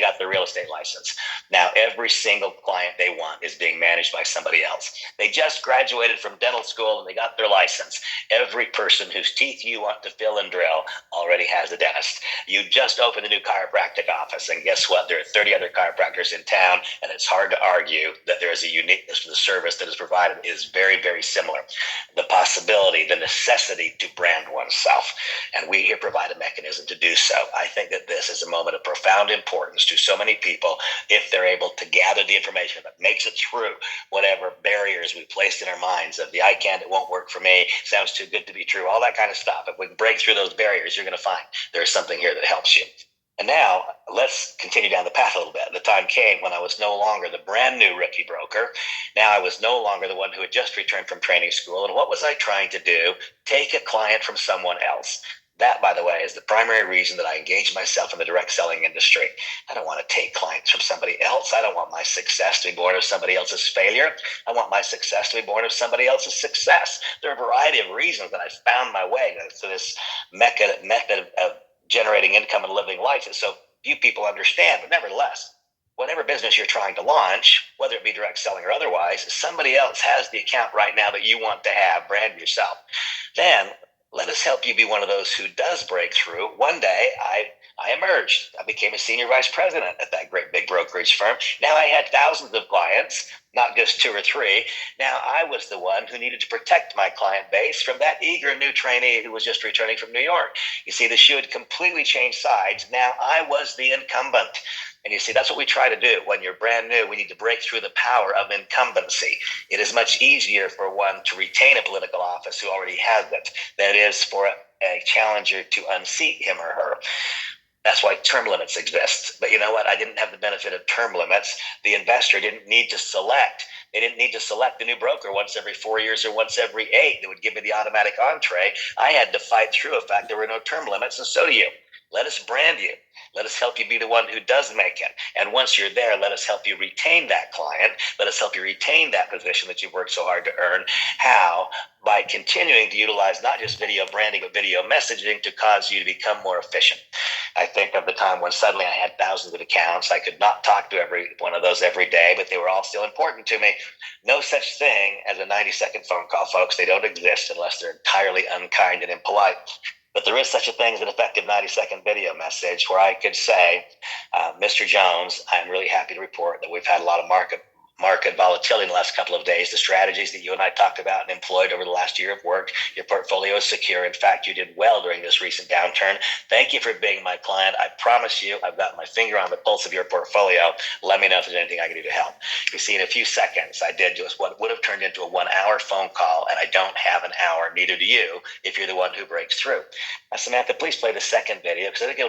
got their real estate license. Now, every single client they want is being managed by somebody else. They just graduated from dental school and they got their license. Every person whose teeth you want to fill and drill already has a dentist. You just opened a new chiropractic office, and guess what? There are 30 other chiropractors in town, and it's hard to argue that there is a uniqueness to the service that is provided. It is very, very similar. The possibility, the necessity to brand oneself, and we here provide a mechanism to do so. I think that this is a moment of profound importance to so many people if they're able to gather the information that makes it through whatever barriers we placed in our minds of the I can't, it won't work for me, sounds too good to be true, all that kind of stuff. If we can break through those barriers, you're going to find there's something here that helps you. And now let's continue down the path a little bit. The time came when I was no longer the brand new rookie broker. Now I was no longer the one who had just returned from training school. And what was I trying to do? Take a client from someone else. That, by the way, is the primary reason that I engaged myself in the direct selling industry. I don't want to take clients from somebody else. I don't want my success to be born of somebody else's failure. I want my success to be born of somebody else's success. There are a variety of reasons that I found my way to this method of generating income and living life that so few people understand. But nevertheless, whatever business you're trying to launch, whether it be direct selling or otherwise, somebody else has the account right now that you want to have. Brand yourself. Then let us help you be one of those who does break through. One day, I emerged. I became a senior vice president at that great big brokerage firm. Now I had thousands of clients, not just 2 or 3. Now I was the one who needed to protect my client base from that eager new trainee who was just returning from New York. You see, the shoe had completely changed sides. Now I was the incumbent. And you see, that's what we try to do. When you're brand new, we need to break through the power of incumbency. It is much easier for one to retain a political office who already has it than it is for a challenger to unseat him or her. That's why term limits exist. But you know what? I didn't have the benefit of term limits. The investor didn't need to select. They didn't need to select the new broker once every 4 years or once every 8 that would give me the automatic entree. I had to fight through the fact there were no term limits, and so do you. Let us brand you. Let us help you be the one who does make it. And once you're there, let us help you retain that client. Let us help you retain that position that you've worked so hard to earn. How? By continuing to utilize not just video branding, but video messaging to cause you to become more efficient. I think of the time when suddenly I had thousands of accounts. I could not talk to every one of those every day, but they were all still important to me. No such thing as a 90-second phone call, folks. They don't exist unless they're entirely unkind and impolite. But there is such a thing as an effective 90-second video message where I could say, Mr. Jones, I'm really happy to report that we've had a lot of market volatility in the last couple of days. The strategies that you and I talked about and employed over the last year have worked. Your portfolio is secure. In fact, you did well during this recent downturn. Thank you for being my client. I promise you, I've got my finger on the pulse of your portfolio. Let me know if there's anything I can do to help. You see, in a few seconds, I did just what would have turned into a 1-hour phone call, and I don't have an hour, neither do you, if you're the one who breaks through. Now, Samantha, please play the second video, because I think it'll